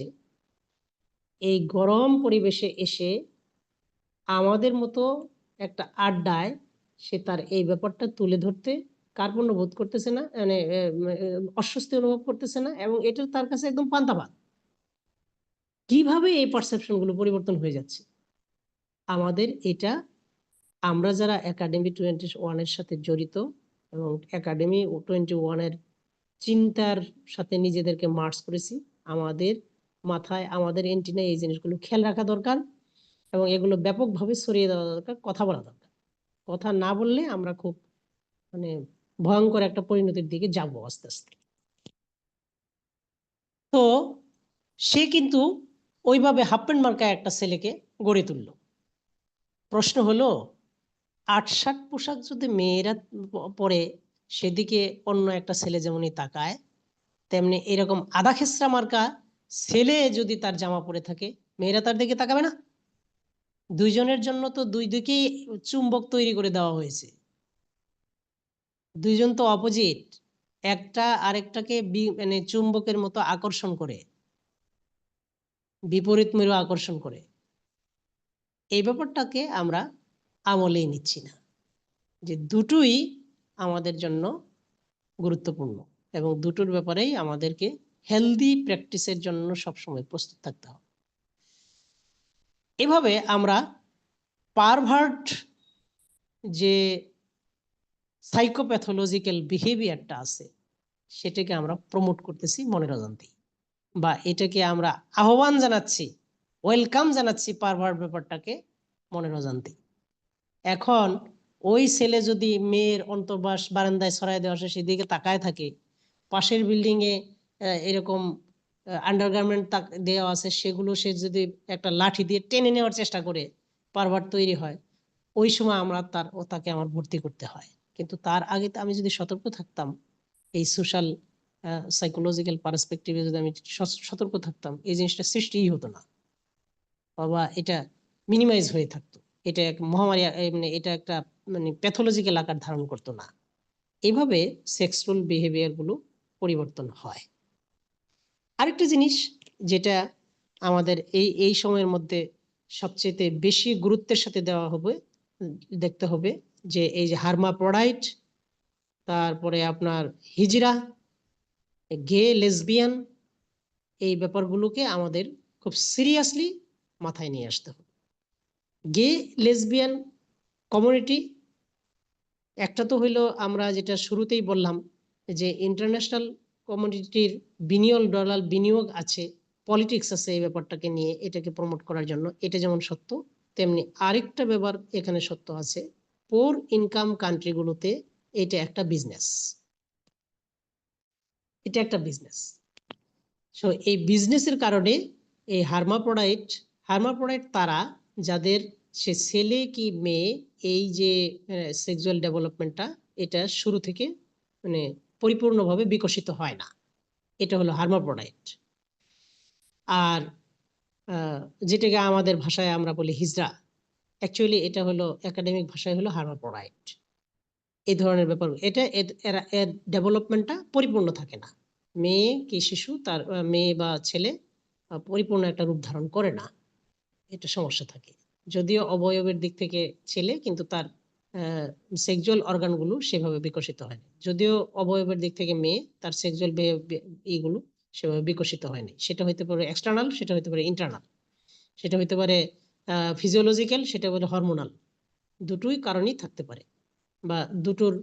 এই গরম পরিবেশে এসে আমাদের মতো একটা আড্ডায় সে তার এই ব্যাপারটা তুলে ধরতে কার্পণ্য বোধ করতেছে না, মানে অস্বস্তি অনুভব করতেছে না, এবং এটা তার কাছে একদম পান্তাভাত। কিভাবে এই পারসেপশন গুলো পরিবর্তন হয়ে যাচ্ছে আমাদের এটা, আমরা যারা একাডেমি 21-এর সাথে জড়িত এবং একাডেমি 21-এর চিন্তার সাথে নিজেদেরকে মার্চ করেছি, আমাদের মাথায় আমাদের এন্টিনায় এই জিনিসগুলো খেয়াল রাখা দরকার, এবং এগুলো ব্যাপকভাবে ছড়িয়ে দেওয়া দরকার, কথা বলা দরকার। কথা না বললে আমরা খুব মানে ভয়ঙ্কর একটা পরিণতির দিকে যাবো আস্তে আস্তে। তো সে কিন্তু ওইভাবে হাফ প্যান্ট মার্কা একটা ছেলেকে গড়ে তুললো। প্রশ্ন হলো, 8-7 পোশাক যদি মেয়েরা পরে সেদিকে অন্য একটা ছেলে যেমনই তাকায়, তেমনি এরকম আধা খেসরা মার্কা ছেলে যদি তার জামা পরে থাকে, মেয়েরা তার দিকে তাকাবে না? দুইজনের জন্য তো দুই দিকেই চুম্বক তৈরি করে দেওয়া হয়েছে, দুইজন তো অপোজিট, একটা আরেকটাকে মানে চুম্বকের মতো আকর্ষণ করে, বিপরীত মেরু আকর্ষণ করে। এই ব্যাপারটাকে আমরা আমলেই নিচ্ছি না, যে দুটোই আমাদের জন্য গুরুত্বপূর্ণ, এবং দুটোর ব্যাপারেই আমাদেরকে হেলদি প্র্যাকটিসের জন্য সবসময় প্রস্তুত থাকতে হবে। এভাবে আমরা পারভার্ট যে সাইকোপ্যাথোলজিক্যাল বিহেভিয়ারটা আছে সেটাকে আমরা প্রমোট করতেছি মনের অজান্তেই, বা এটাকে আমরা আহ্বান জানাচ্ছি, ওয়েলকাম জানাচ্ছি পারভার্ট ব্যাপারটাকে মনের অজান্তেই। এখন ওই ছেলে যদি মেয়ের অন্তর্বাস বারান্দায় ছড়াই দেওয়া আসে সেদিকে তাকায় থাকে, পাশের বিল্ডিং এ এরকম আন্ডারগার্মেন্ট দেওয়া আছে সেগুলো সে যদি একটা লাঠি দিয়ে টেনে নেওয়ার চেষ্টা করে, পারভার্ট তৈরি হয়, ওই সময় আমরা তাকে আমার ভর্তি করতে হয়। কিন্তু তার আগে আমি যদি সতর্ক থাকতাম, এই সোশ্যাল সাইকোলজিক্যাল পার্সপেক্টিভে যদি আমি সতর্ক থাকতাম, এই জিনিসটা সৃষ্টিই হতো না, বা এটা মিনিমাইজ হয়ে থাকতো, এটা এক মহামারী, মানে এটা একটা মানে প্যাথোলজিক্যাল আকার ধারণ করতো না। এইভাবে সেক্সুয়াল বিহেভিয়ার গুলো পরিবর্তন হয়। আরেকটা জিনিস যেটা আমাদের এই এই সময়ের মধ্যে সবচেয়ে বেশি গুরুত্বের সাথে দেওয়া হবে, দেখতে হবে, যে এই যে হার্মাফ্রোডাইট, তারপরে আপনার হিজরা, গে, লেসবিয়ান, এই ব্যাপারগুলোকে আমাদের খুব সিরিয়াসলি মাথায় নিয়ে আসতে হবে। গে লেসবিয়ান কমিউনিটি একটা তো হইলো, আমরা যেটা শুরুতেই বললাম যে ইন্টারন্যাশনাল কমিউনিটির বিলিয়ন ডলার বিনিয়োগ আছে, পলিটিক্স আছে এই ব্যাপারটাকে নিয়ে, এটাকে প্রমোট করার জন্য। এটা যেমন সত্য, তেমনি আরেকটা ব্যাপার এখানে সত্য আছে, পোর ইনকাম কান্ট্রিগুলোতে এটা একটা বিজনেস, এটা একটা বিজনেস। সো এই বিজনেসের কারণে এই হার্মাফ্রোডাইট তারা যাদের সে ছেলে কি মেয়ে এই যে সেক্সুয়াল ডেভেলপমেন্টটা এটা শুরু থেকে মানে পরিপূর্ণভাবে বিকশিত হয় না, এটা হলো হার্মাফ্রোডাইট। আর যেটাকে আমাদের ভাষায় আমরা বলি হিজড়া, অ্যাকচুয়ালি এটা হলো একাডেমিক ভাষায় হলো হার্মাফ্রোডাইট। এই ধরনের ব্যাপার এটা এর ডেভেলপমেন্টটা পরিপূর্ণ থাকে না। মেয়ে কি শিশু তার মেয়ে বা ছেলে পরিপূর্ণ একটা রূপ ধারণ করে না, এটা সমস্যা থাকে। যদিও অবয়বের দিক থেকে ছেলে, কিন্তু তার সেক্সুয়াল অর্গানগুলো সেভাবে বিকশিত হয় না। যদিও অবয়বের দিক থেকে মেয়ে, তার সেক্সুয়াল এইগুলো সেভাবে বিকশিত হয়নি। সেটা হইতে পারে এক্সটার্নাল, সেটা হইতে পারে ইন্টারনাল, সেটা হইতে পারে ফিজিওলজিক্যাল, সেটা বলে হরমোনাল, দুটোই কারণেই থাকতে পারে, বা দুটোর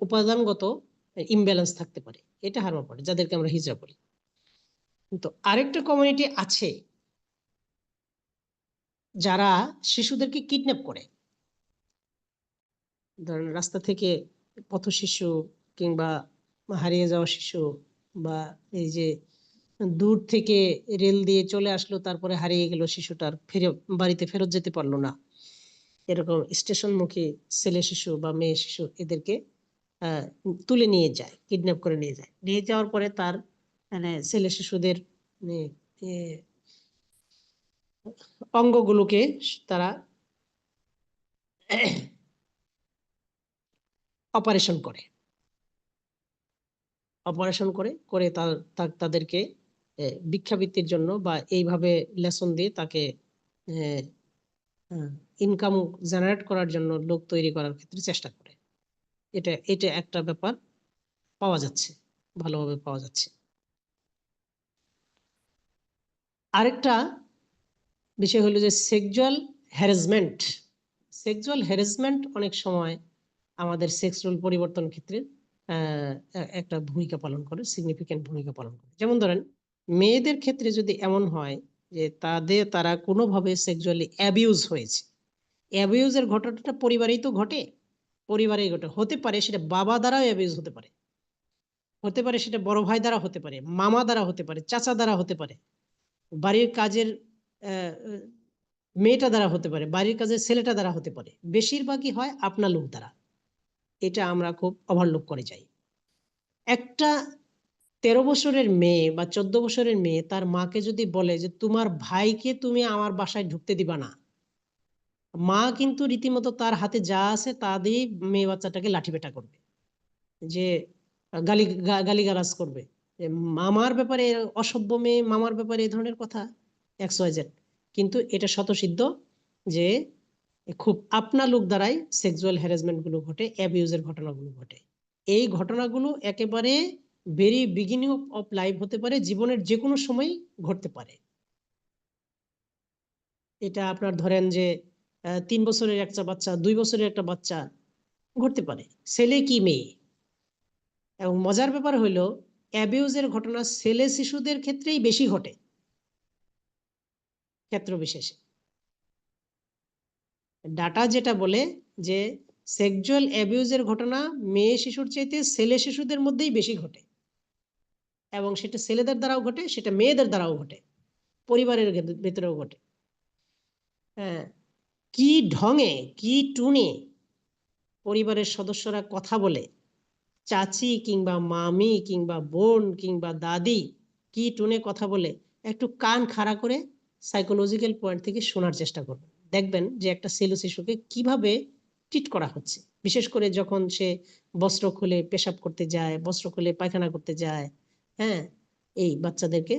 উপাদানগত ইমব্যালেন্স থাকতে পারে। এটা হার্মাফ্রোডাইট, যাদেরকে আমরা হিজড়া বলি। কিন্তু আরেকটা কমিউনিটি আছে যারা শিশুদেরকে কিডন্যাপ করে। ধরেন রাস্তা থেকে পথ শিশু কিংবা হারিয়ে যাওয়া শিশু, বা এই যে দূর থেকে রেল দিয়ে চলে আসলো তারপরে হারিয়ে গেল শিশুটার, ফিরে বাড়িতে ফেরত যেতে পারলো না, এরকম স্টেশনমুখী ছেলে শিশু বা মেয়ে শিশু এদেরকে তুলে নিয়ে যায়, কিডন্যাপ করে নিয়ে যায়। নিয়ে যাওয়ার পরে তার মানে ছেলে শিশুদের মানে, অঙ্গগুলোকে তারা অপারেশন করে, করে তাদেরকে ভিক্ষাবৃত্তির জন্য বা এইভাবে লেসন দিয়ে তাকে ইনকাম জেনারেট করার জন্য লোক তৈরি করার ক্ষেত্রে চেষ্টা করে। এটা এটা একটা ব্যাপার পাওয়া যাচ্ছে, ভালোভাবে পাওয়া যাচ্ছে। আরেকটা বিষয় হলো যে সেক্সুয়াল হ্যারাসমেন্ট অনেক সময় আমাদের সেক্স রোল পরিবর্তন ক্ষেত্রে একটা ভূমিকা পালন করে, সিগনিফিক্যান্ট ভূমিকা পালন করে। যেমন ধরেন মেয়েদের ক্ষেত্রে যদি এমন হয় যে তারা কোনোভাবে সেক্সুয়ালি অ্যাবিউজ হয়েছে, অ্যাবিউজের ঘটনাটা পরিবারেই তো ঘটে, পরিবারেই ঘটে, হতে পারে সেটা বাবা দ্বারাও অ্যাবিউজ হতে পারে, সেটা বড় ভাই দ্বারা হতে পারে, মামা দ্বারা হতে পারে, চাচা দ্বারা হতে পারে, বাড়ির কাজের মেয়েটা দ্বারা হতে পারে, বাড়ির কাজের ছেলেটা দ্বারা হতে পারে, বেশিরভাগই হয় আপনা লোক দ্বারা। এটা আমরা খুব ওভারলুক করে যাই। একটা 13 বছরের মেয়ে বা 14 বছরের মেয়ে তার মাকে যদি বলে যে তোমার ভাইকে তুমি আমার বাসায় ঢুকতে দিবা না, মা কিন্তু রীতিমতো তার হাতে যা আছে তা দিয়ে মেয়ে বাচ্চাটাকে লাঠিপেটা করবে, যে গালিগালাজ করবে, যে মামার ব্যাপারে অসভ্য মেয়ে, মামার ব্যাপারে এই ধরনের কথা XYZ। কিন্তু এটা স্বতঃসিদ্ধ যে খুব আপনা লোক দ্বারাই সেক্সুয়াল হ্যারাসমেন্ট গুলো ঘটে, অ্যাবিউজের ঘটনাগুলো ঘটে। এই ঘটনাগুলো একেবারে ভেরি বিগিনিং অফ লাইফ হতে পারে, জীবনের যে কোনো সময় ঘটতে পারে। এটা আপনার ধরেন যে 3 বছরের একটা বাচ্চা, 2 বছরের একটা বাচ্চা ঘটতে পারে, ছেলে কি মেয়ে। এবং মজার ব্যাপার হলো অ্যাবিউজের ঘটনা ছেলে শিশুদের ক্ষেত্রেই বেশি ঘটে, ক্ষেত্র বিশেষে। ডাটা যেটা বলে যে সেক্সুয়াল অ্যাবিউজের ঘটনা মেয়ে শিশুর চাইতে ছেলে শিশুদের মধ্যেই বেশি ঘটে, এবং সেটা ছেলেদের দ্বারাও ঘটে, সেটা মেয়েদের দ্বারাও ঘটে, পরিবারের ভেতরেও ঘটে। হ্যাঁ, কি ঢঙে কি টুনে পরিবারের সদস্যরা কথা বলে, চাচি কিংবা মামি কিংবা বোন কিংবা দাদি কি টুনে কথা বলে, একটু কান খাড়া করে সাইকোলজিক্যাল পয়েন্ট থেকে শোনার চেষ্টা করবেন। দেখবেন যে একটা ছেলে শিশুকে কিভাবে ট্রিট করা হচ্ছে, বিশেষ করে যখন সে বস্ত্র খুলে পেশাব করতে যায়, বস্ত্র খুলে পায়খানা করতে যায়। হ্যাঁ, এই বাচ্চাদেরকে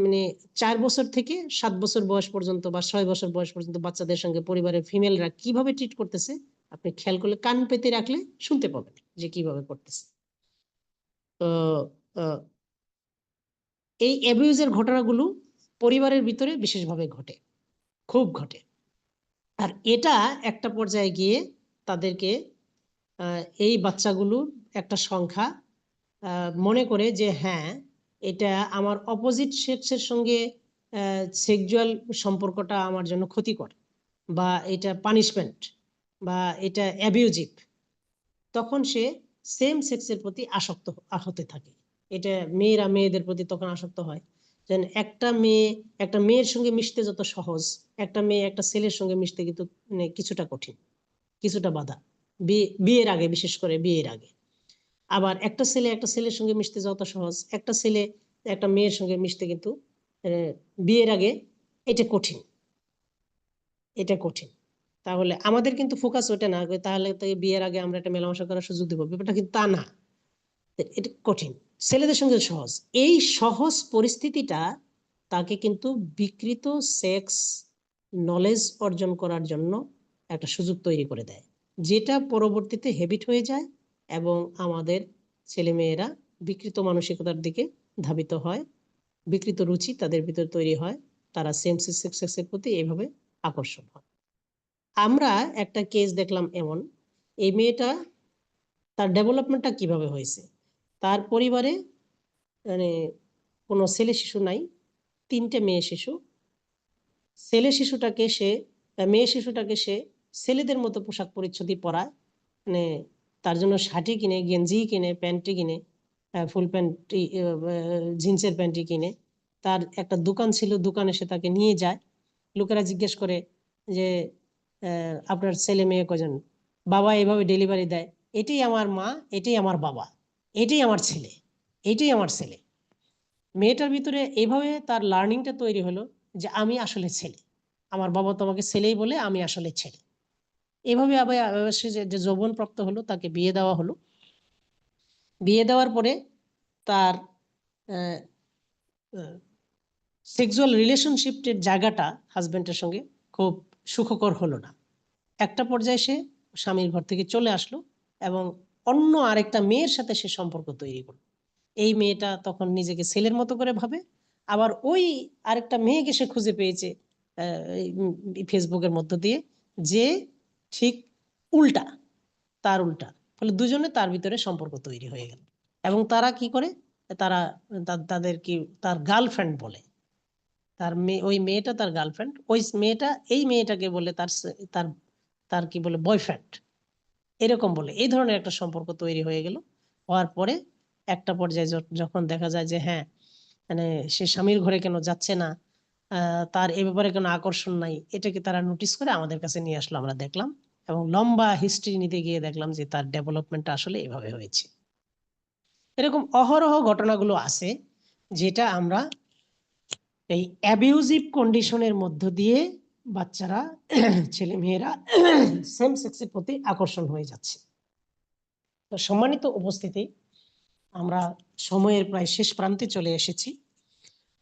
মানে 4 বছর থেকে 7 বছর বয়স পর্যন্ত বা 6 বছর বয়স পর্যন্ত বাচ্চাদের সঙ্গে পরিবারের ফিমেলরা কিভাবে ট্রিট করতেছে, আপনি খেয়াল করলে কান পেতে রাখলে শুনতে পাবেন যে কিভাবে করতেছে। তো এই অ্যাবিউজের ঘটনাগুলো পরিবারের ভিতরে বিশেষভাবে ঘটে, খুব ঘটে। আর এটা একটা পর্যায়ে গিয়ে তাদেরকে এই বাচ্চাগুলোর একটা সংখ্যা মনে করে যে হ্যাঁ, এটা আমার অপোজিট সেক্সের সঙ্গে সেক্সুয়াল সম্পর্কটা আমার জন্য ক্ষতিকর, বা এটা পানিশমেন্ট বা এটা অ্যাবিউজিভ, তখন সে সেম সেক্সের প্রতি আসক্ত হতে থাকে। এটা মেয়েরা মেয়েদের প্রতি তখন আসক্ত হয়। যেন একটা মেয়ের সঙ্গে মিশতে যত সহজ, একটা মেয়ে একটা ছেলের সঙ্গে মিশতে কিন্তু মানে কিছুটা কঠিন, কিছুটা বাধা, বিয়ের আগে, বিশেষ করে বিয়ের আগে। আবার একটা ছেলে একটা ছেলের সঙ্গে মিশতে যত সহজ, একটা ছেলে একটা মেয়ের সঙ্গে মিশতে কিন্তু বিয়ের আগে এটা কঠিন, এটা কঠিন। তাহলে আমাদের কিন্তু ফোকাস ওটা না, তাহলে তো বিয়ের আগে আমরা একটা মেলামেশা করার সুযোগ দেবো, ব্যাপারটা কিন্তু তা না। এটা কঠিন, ছেলেদের সঙ্গে সহজ। এই সহজ পরিস্থিতিটা তাকে কিন্তু বিকৃত সেক্স নলেজ অর্জন করার জন্য একটা সুযোগ তৈরি করে দেয়, যেটা পরবর্তীতে হ্যাবিট হয়ে যায় এবং আমাদের ছেলেমেয়েরা বিকৃত মানসিকতার দিকে ধাবিত হয়, বিকৃত রুচি তাদের ভিতর তৈরি হয়, তারা সেম সেক্সের প্রতি এইভাবে আকর্ষণ হয়। আমরা একটা কেস দেখলাম এমন, এই মেয়েটা, তার ডেভেলপমেন্টটা কিভাবে হয়েছে, তার পরিবারে মানে কোনো ছেলে শিশু নাই, 3টে মেয়ে শিশু। মেয়ে শিশুটাকে সে ছেলেদের মতো পোশাক পরিচ্ছদই পরায়, মানে তার জন্য শার্টই কিনে, গেঞ্জি কিনে, প্যান্টি কিনে, ফুল প্যান্টি, জিন্সের প্যান্টি কিনে। তার একটা দোকান ছিল, দোকানে সে তাকে নিয়ে যায়। লোকেরা জিজ্ঞেস করে যে আপনার ছেলে মেয়ে কজন? বাবা এইভাবে ডেলিভারি দেয়, এটাই আমার মা, এটাই আমার বাবা, এটাই আমার ছেলে, এটাই আমার ছেলে। মেয়েটার ভিতরে এইভাবে তার লার্নিংটা তৈরি হলো যে আমি আসলে ছেলে, আমার বাবা তোমাকে ছেলেই বলে, আমি আসলে ছেলে। এভাবে আবার সে যে যৌবন প্রাপ্ত হলো, তাকে বিয়ে দেওয়া হলো। বিয়ে দেওয়ার পরে তার সেক্সুয়াল রিলেশনশিপের জায়গাটা হাজবেন্ডের সঙ্গে খুব সুখকর হলো না। একটা পর্যায়ে সে স্বামীর ঘর থেকে চলে আসলো এবং অন্য আরেকটা মেয়ের সাথে সে সম্পর্ক তৈরি করলো। এই মেয়েটা তখন নিজেকে ছেলের মতো করে ভাবে, আবার ওই আরেকটা মেয়েকে সে খুঁজে পেয়েছে ফেসবুকের মধ্য দিয়ে, যে ঠিক উল্টা, তার উল্টা। ফলে দুজনে তার ভিতরে সম্পর্ক তৈরি হয়ে গেল। এবং তারা কি করে, তারা তাদের কি তার গার্লফ্রেন্ড বলে, তার মেয়ে, ওই মেয়েটা তার গার্লফ্রেন্ড, ওই মেয়েটা এই মেয়েটাকে বলে তার তার তার কি বলে বয়ফ্রেন্ড, এরকম বলে। এই ধরনের একটা সম্পর্ক তৈরি হয়ে গেল। হওয়ার পরে একটা পর্যায়ে যখন দেখা যায় যে হ্যাঁ, মানে সে স্বামীর ঘরে কেন যাচ্ছে না, তার এ ব্যাপারে কোনো আকর্ষণ নাই, এটাকে তারা নোটিস করে আমাদের কাছে নিয়ে আসলো, আমরা দেখলাম। এবং লম্বা হিস্ট্রি নিতে গিয়ে দেখলাম যে তার ডেভেলপমেন্টটা আসলে এভাবে হয়েছে। এরকম অহরহ ঘটনাগুলো আছে, যেটা আমরা এই অ্যাবিউজিভ কন্ডিশনের মধ্য দিয়ে বাচ্চারা, ছেলে মেয়েরা সেম সেক্সের প্রতি আকর্ষণ হয়ে যাচ্ছে। তো সম্মানিত উপস্থিতি, আমরা সময়ের প্রায় শেষ প্রান্তে চলে এসেছি।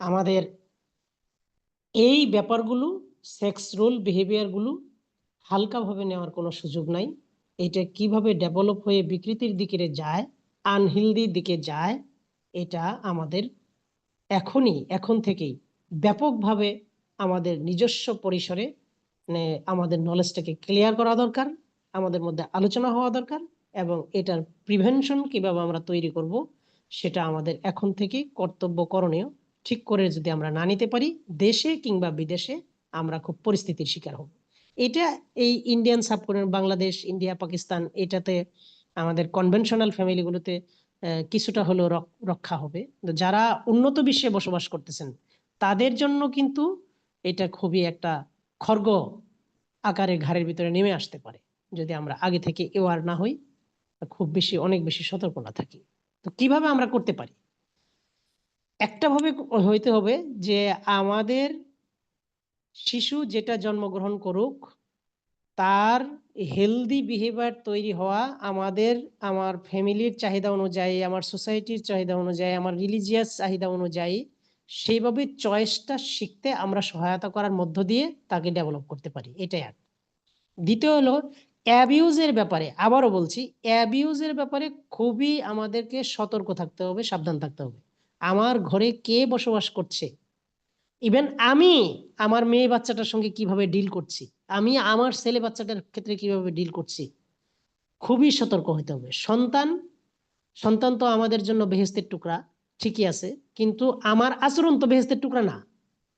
আমাদের এই ব্যাপারগুলো, সেক্স রোল বিহেভিয়ারগুলো হালকাভাবে নেওয়ার কোনো সুযোগ নাই। এটা কিভাবে ডেভেলপ হয়ে বিকৃতির দিকে যায়, আনহেলদির দিকে যায়, এটা আমাদের এখন থেকেই ব্যাপকভাবে আমাদের নিজস্ব পরিসরে মানে আমাদের নলেজটাকে ক্লিয়ার করা দরকার, আমাদের মধ্যে আলোচনা হওয়া দরকার। এবং এটার প্রিভেনশন কিভাবে আমরা তৈরি করব, সেটা আমাদের এখন থেকেই কর্তব্য করণীয়। ঠিক করে যদি আমরা না নিতে পারি, দেশে কিংবা বিদেশে আমরা খুব পরিস্থিতির শিকার হব। এটা এই Indian subcontinent, Bangladesh, India, Pakistan, এটাতে আমাদের কনভেনশনাল ফ্যামিলিগুলোতে কিছুটা হলেও রক্ষা হবে। যারা উন্নত বিশ্বে বসবাস করতেছেন তাদের জন্য কিন্তু এটা খুবই একটা খর্গ আকারে ঘাড়ের ভিতরে নেমে আসতে পারে, যদি আমরা আগে থেকে এওয়ার না হই, খুব বেশি, অনেক বেশি সতর্ক না থাকি। তো কিভাবে আমরা করতে পারি? একটা ভাবে হইতে হবে যে আমাদের শিশু যেটা জন্মগ্রহণ করুক, তার হেলদি বিহেভিয়ার তৈরি হওয়া আমার ফ্যামিলির চাহিদা অনুযায়ী, আমার সোসাইটির চাহিদা অনুযায়ী, আমার রিলিজিয়াস চাহিদা অনুযায়ী সেইভাবে চয়েসটা শিখতে আমরা সহায়তা করার মধ্য দিয়ে তাকে ডেভেলপ করতে পারি। এটাই এক। দ্বিতীয় হলো অ্যাবিউজের ব্যাপারে। আবারও বলছি, অ্যাবিউজের ব্যাপারে খুবই আমাদেরকে সতর্ক থাকতে হবে, সাবধান থাকতে হবে। আমার ঘরে কে বসবাস করছে, ইভেন আমি আমার মেয়ে বাচ্চাটার সঙ্গে কিভাবে ডিল করছি, আমি আমার ছেলে বাচ্চাটার ক্ষেত্রে কিভাবে ডিল করছি, খুবই সতর্ক হতে হবে। সন্তান তো আমাদের জন্য বেহেশতের টুকরা, ঠিকই আছে, কিন্তু আমার আচরণ তো বেহেশতের টুকরা না।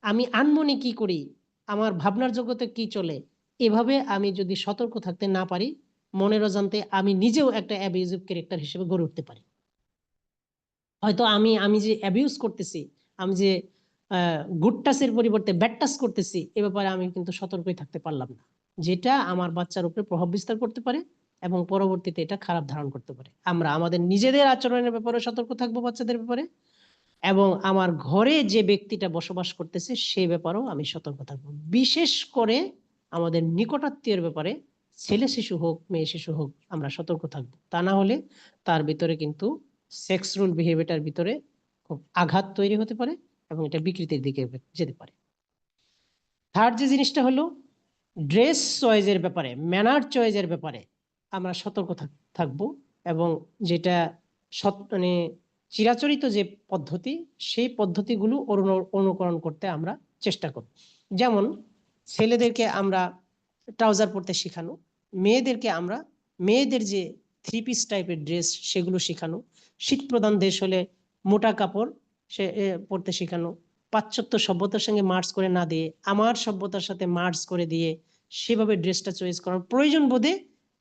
আমি আনমনে কি করি, আমার ভাবনার জগতে কি চলে, এভাবে আমি যদি সতর্ক থাকতে না পারি, মনের অজান্তে আমি নিজেও একটা অ্যাবিউজিভ ক্যারেক্টার হিসেবে গড়ে উঠতে পারি। হয়তো আমি যে অ্যাবিউজ করতেছি, আমি যে গুড টাচের পরিবর্তে ব্যাড টাচ করতেছি, এ ব্যাপারে আমি কিন্তু সতর্কই থাকতে পারলাম না, যেটা আমার বাচ্চার উপরে প্রভাব বিস্তার করতে পারে এবং পরবর্তীতে এটা খারাপ ধারণ করতে পারে। আমরা আমাদের নিজেদের আচরণের ব্যাপারে সতর্ক থাকবো, বাচ্চাদের ব্যাপারে, এবং আমার ঘরে যে ব্যক্তিটা বসবাস করতেছে সে ব্যাপারেও আমি সতর্ক থাকবো। বিশেষ করে আমাদের নিকটাত্মীয়ের ব্যাপারে, ছেলে শিশু হোক মেয়ে শিশু হোক, আমরা সতর্ক থাকবো। তা না হলে তার ভিতরে কিন্তু সেক্সুয়াল বিহেভিয়ারের ভিতরে খুব আঘাত তৈরি হতে পারে এবং এটা বিকৃতির দিকে যেতে পারে। থার্ড যে জিনিসটা হলো ড্রেস চয়েসের ব্যাপারে, ম্যানার চয়েসের ব্যাপারে আমরা সতর্ক থাকবো, এবং যেটা মানে চিরাচরিত যে পদ্ধতি, সেই পদ্ধতিগুলো অনুকরণ করতে আমরা চেষ্টা করব। যেমন ছেলেদেরকে আমরা ট্রাউজার পরতে শেখানো, মেয়েদেরকে আমরা মেয়েদের যে থ্রি পিস টাইপের ড্রেস সেগুলো শেখানো, শীত প্রধান দেশ হলে মোটা কাপড় সে পরতে শেখানো, পাশ্চাত্য সভ্যতার সঙ্গে মার্চ করে না দিয়ে আমার সভ্যতার সাথে মার্চ করে দিয়ে সেভাবে ড্রেসটা চয়েস করার প্রয়োজন বোধে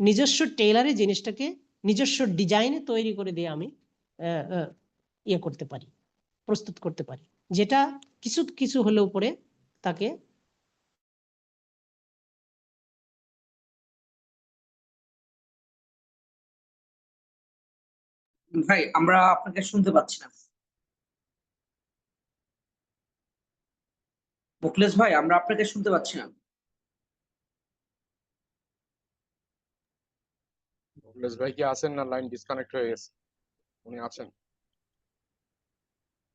নিজস্ব টেইলারে জিনিসটাকে নিজস্ব ডিজাইনে তৈরি করে দিয়ে আমি ইয়ে করতে পারি, প্রস্তুত করতে পারি, যেটা কিছু কিছু হলেও পরে তাকে ভাই আমরা আপনাকে শুনতে পাচ্ছি না। মুখলেস ভাই আমরা আপনাকে শুনতে পাচ্ছি না। মুখলেস ভাই কি আছেন, না লাইন ডিসকানেক্ট হয়ে গেছে? উনি আছেন,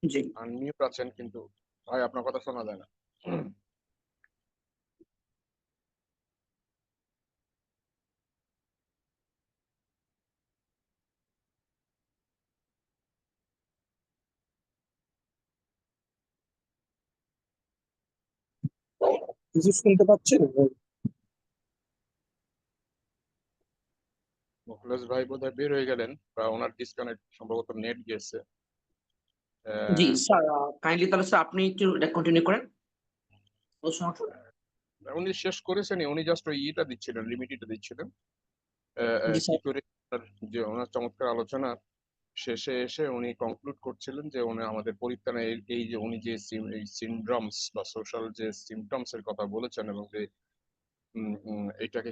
জি আনমিউট আছেন, কিন্তু ভাই আপনার কথা শোনা যায় না। কিছু শুনতে পাচ্ছেন? মুখলেস ভাই বোধহয় বের হয়ে গেলেন, বা ওনার ডিসকানেক্ট, সম্ভবত নেট গেছে। জি স্যার, কাইন্ডলি তাহলে স্যার আপনি একটু কন্টিনিউ করেন প্রশ্নটা। উনি শেষ করেছেন, উনি জাস্ট ওই ইটা দিচ্ছিলেন, লিমিটটা দিচ্ছিলেন জি কি স্যার। করে যে ওনার চমৎকার আলোচনা শেষে এসে উনি কনক্লুড করছিলেন যে উনি আমাদের পরিত্রাণে এই যে উনি যে এই সিনড্রোমস বা সোশ্যাল যে সিমটমস এর কথা বলেছেন, এবং যে এটাকে